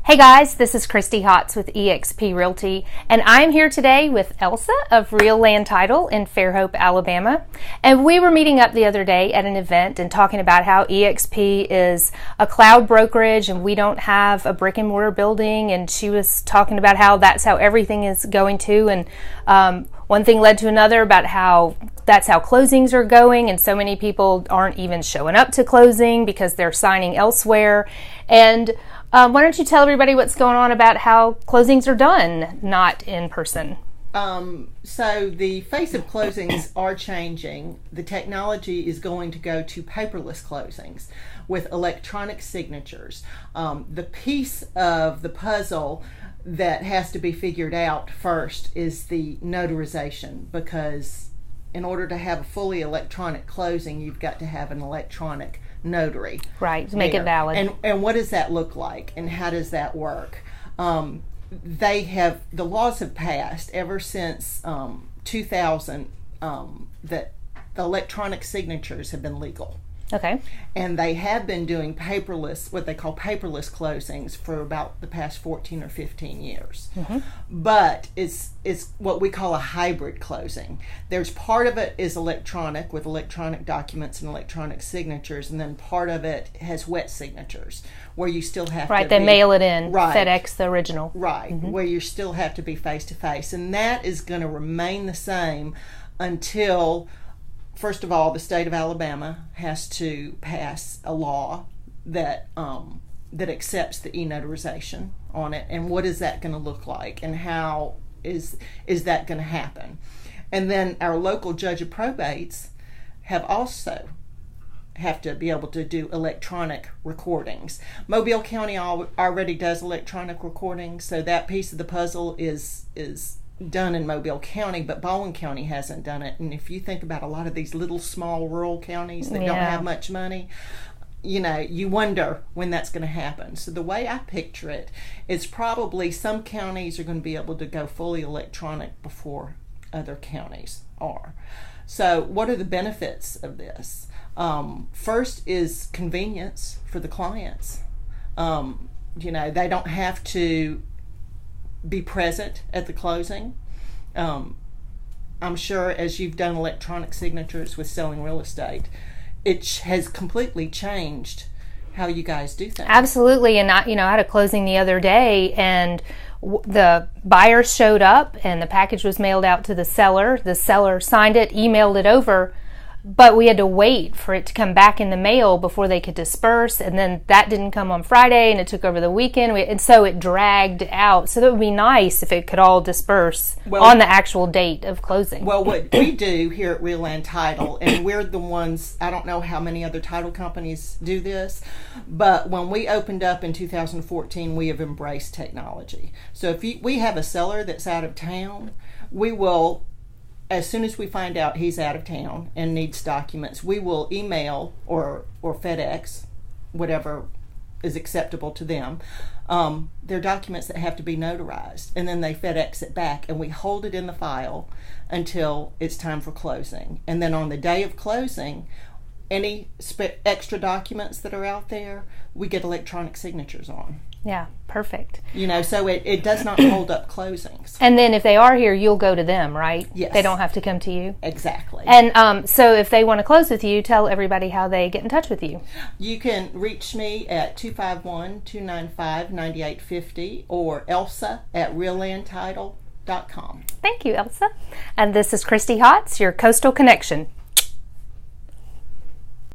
Hey guys, this is Christy Hotz with eXp Realty, and I'm here today with Elsa of Realand Title in Fairhope, Alabama. And we were meeting up the other day at an event and talking about how eXp is a cloud brokerage and we don't have a brick and mortar building, and she was talking about how that's how everything is going to, and one thing led to another about how that's how closings are going, and so many people aren't even showing up to closing because they're signing elsewhere. And why don't you tell everybody what's going on about how closings are done, not in person? So the face of closings are changing. The technology is going to go to paperless closings with electronic signatures. The piece of the puzzle that has to be figured out first is the notarization, because in order to have a fully electronic closing, you've got to have an electronic notary. Right, to make it valid. And what does that look like, and how does that work? The laws have passed ever since 2000 that the electronic signatures have been legal. Okay. And they have been doing paperless, what they call paperless closings, for about the past 14 or 15 years. Mm-hmm. But it's what we call a hybrid closing. There's part of it is electronic with electronic documents and electronic signatures, and then part of it has wet signatures where you still have to they mail it in, right, FedEx the original. Right, mm-hmm. Where you still have to be face to face. And that is going to remain the same until, first of all, the state of Alabama has to pass a law that accepts the e-notarization on it. And what is that going to look like, and how is that going to happen? And then our local judge of probates have to be able to do electronic recordings. Mobile County already does electronic recordings, so that piece of the puzzle is done in Mobile County, but Baldwin County hasn't done it. And if you think about a lot of these little small rural counties that don't have much money, you wonder when that's going to happen. So the way I picture it is probably some counties are going to be able to go fully electronic before other counties are. So what are the benefits of this? First is convenience for the clients. They don't have to be present at the closing. I'm sure as you've done electronic signatures with selling real estate, it has completely changed how you guys do things. Absolutely. And I had a closing the other day, and the buyer showed up and the package was mailed out to the seller. The seller signed it, emailed it over, but we had to wait for it to come back in the mail before they could disperse, and then that didn't come on Friday, and it took over the weekend, and so it dragged out. So that would be nice if it could all disperse on the actual date of closing. Well, what we do here at Realand Title, and we're the ones, I don't know how many other title companies do this, but when we opened up in 2014, we have embraced technology. So if we have a seller that's out of town, we will, as soon as we find out he's out of town and needs documents, we will email or FedEx, whatever is acceptable to them, their documents that have to be notarized. And then they FedEx it back, and we hold it in the file until it's time for closing. And then on the day of closing, any extra documents that are out there, we get electronic signatures on. Yeah, perfect. So it does not hold up closings. And then if they are here, you'll go to them, right? Yes. They don't have to come to you? Exactly. And so if they want to close with you, tell everybody how they get in touch with you. You can reach me at 251-295-9850 or Elsa at realandtitle.com. Thank you, Elsa. And this is Christy Hotz, your Coastal Connection.